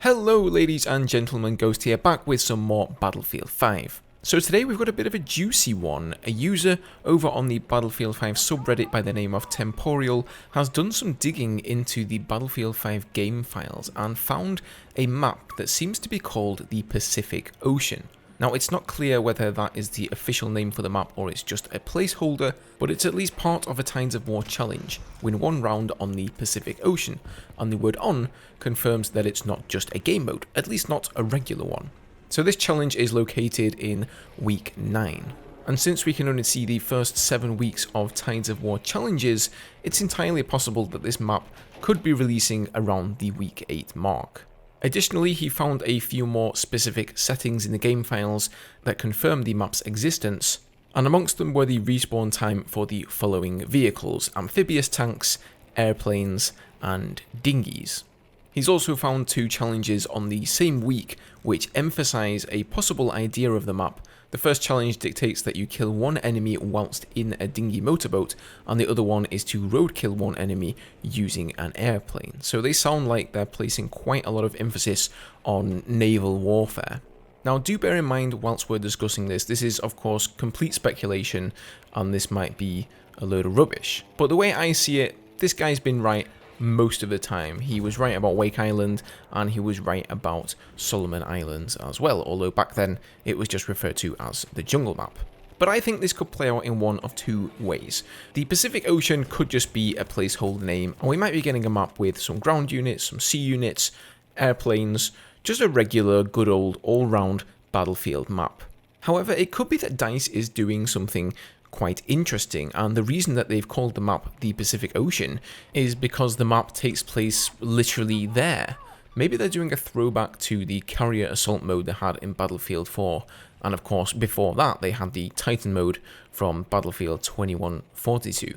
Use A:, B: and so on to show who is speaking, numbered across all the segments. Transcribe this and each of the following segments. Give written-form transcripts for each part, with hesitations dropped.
A: Hello ladies and gentlemen, Ghost here, back with some more Battlefield 5. So today we've got a bit of a juicy one. A user over on the Battlefield 5 subreddit by the name of Temporal has done some digging into the Battlefield 5 game files and found a map that seems to be called the Pacific Ocean. Now, it's not clear whether that is the official name for the map or it's just a placeholder, but it's at least part of a Tides of War challenge. Win one round on the Pacific Ocean, and the word "on" confirms that it's not just a game mode, at least not a regular one. So this challenge is located in week 9. And since we can only see the first 7 weeks of Tides of War challenges, it's entirely possible that this map could be releasing around the week 8 mark. Additionally, he found a few more specific settings in the game files that confirm the map's existence, and amongst them were the respawn time for the following vehicles: amphibious tanks, airplanes, and dinghies. He's also found 2 challenges on the same week which emphasise a possible idea of the map. The first challenge dictates that you kill one enemy whilst in a dinghy motorboat, and the other one is to roadkill one enemy using an airplane. So they sound like they're placing quite a lot of emphasis on naval warfare. Now, do bear in mind whilst we're discussing this is of course complete speculation, and this might be a load of rubbish. But the way I see it, this guy's been right most of the time. He was right about Wake Island, and he was right about Solomon Islands as well, although back then it was just referred to as the jungle map. But I think this could play out in one of 2 ways. The Pacific Ocean could just be a placeholder name, and we might be getting a map with some ground units, some sea units, airplanes, just a regular good old all-round battlefield map. However, it could be that DICE is doing something quite interesting, and the reason that they've called the map the Pacific Ocean is because the map takes place literally there. Maybe they're doing a throwback to the carrier assault mode they had in Battlefield 4, and of course before that they had the Titan mode from Battlefield 2142.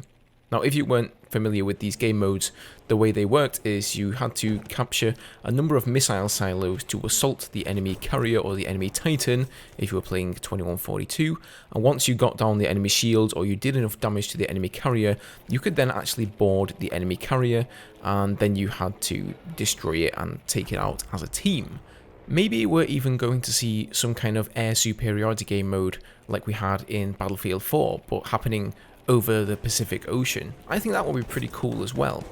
A: Now, if you weren't familiar with these game modes, the way they worked is you had to capture a number of missile silos to assault the enemy carrier or the enemy Titan if you were playing 2142, and once you got down the enemy shields or you did enough damage to the enemy carrier, you could then actually board the enemy carrier, and then you had to destroy it and take it out as a team. Maybe we're even going to see some kind of air superiority game mode like we had in Battlefield 4, but happening over the Pacific Ocean. I think that would be pretty cool as well.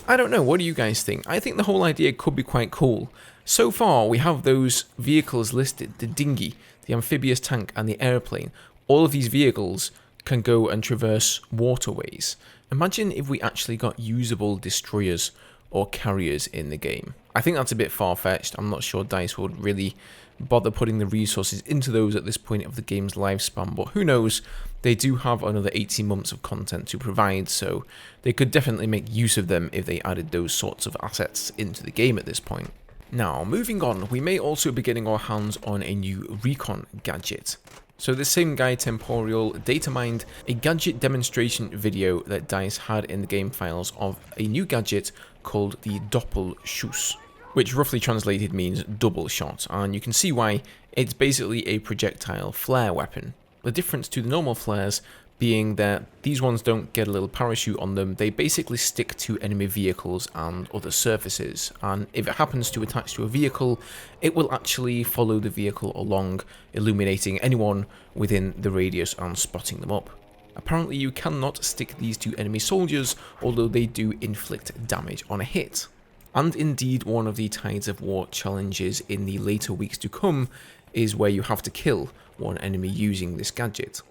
A: I don't know, what do you guys think? I think the whole idea could be quite cool. So far, we have those vehicles listed: the dinghy, the amphibious tank, and the airplane. All of these vehicles can go and traverse waterways. Imagine if we actually got usable destroyers or carriers in the game. I think that's a bit far-fetched. I'm not sure DICE would really bother putting the resources into those at this point of the game's lifespan, but who knows, they do have another 18 months of content to provide, so they could definitely make use of them if they added those sorts of assets into the game at this point. Now, moving on, we may also be getting our hands on a new recon gadget. So this same guy, Temporal, data mined a gadget demonstration video that DICE had in the game files of a new gadget called the Doppelschuss, which roughly translated means double shot, and you can see why. It's basically a projectile flare weapon. The difference to the normal flares being that these ones don't get a little parachute on them, they basically stick to enemy vehicles and other surfaces, and if it happens to attach to a vehicle, it will actually follow the vehicle along, illuminating anyone within the radius and spotting them up. Apparently you cannot stick these to enemy soldiers, although they do inflict damage on a hit. And indeed, one of the Tides of War challenges in the later weeks to come is where you have to kill one enemy using this gadget.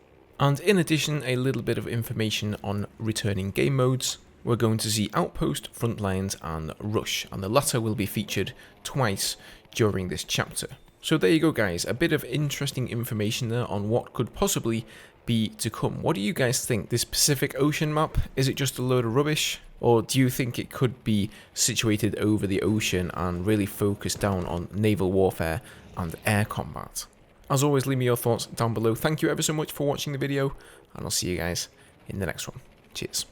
A: And in addition, a little bit of information on returning game modes. We're going to see Outpost, Frontlines, and Rush, and the latter will be featured twice during this chapter. So there you go guys, a bit of interesting information there on what could possibly be to come. What do you guys think? This Pacific Ocean map, is it just a load of rubbish? Or do you think it could be situated over the ocean and really focus down on naval warfare and air combat? As always, leave me your thoughts down below. Thank you ever so much for watching the video, and I'll see you guys in the next one. Cheers.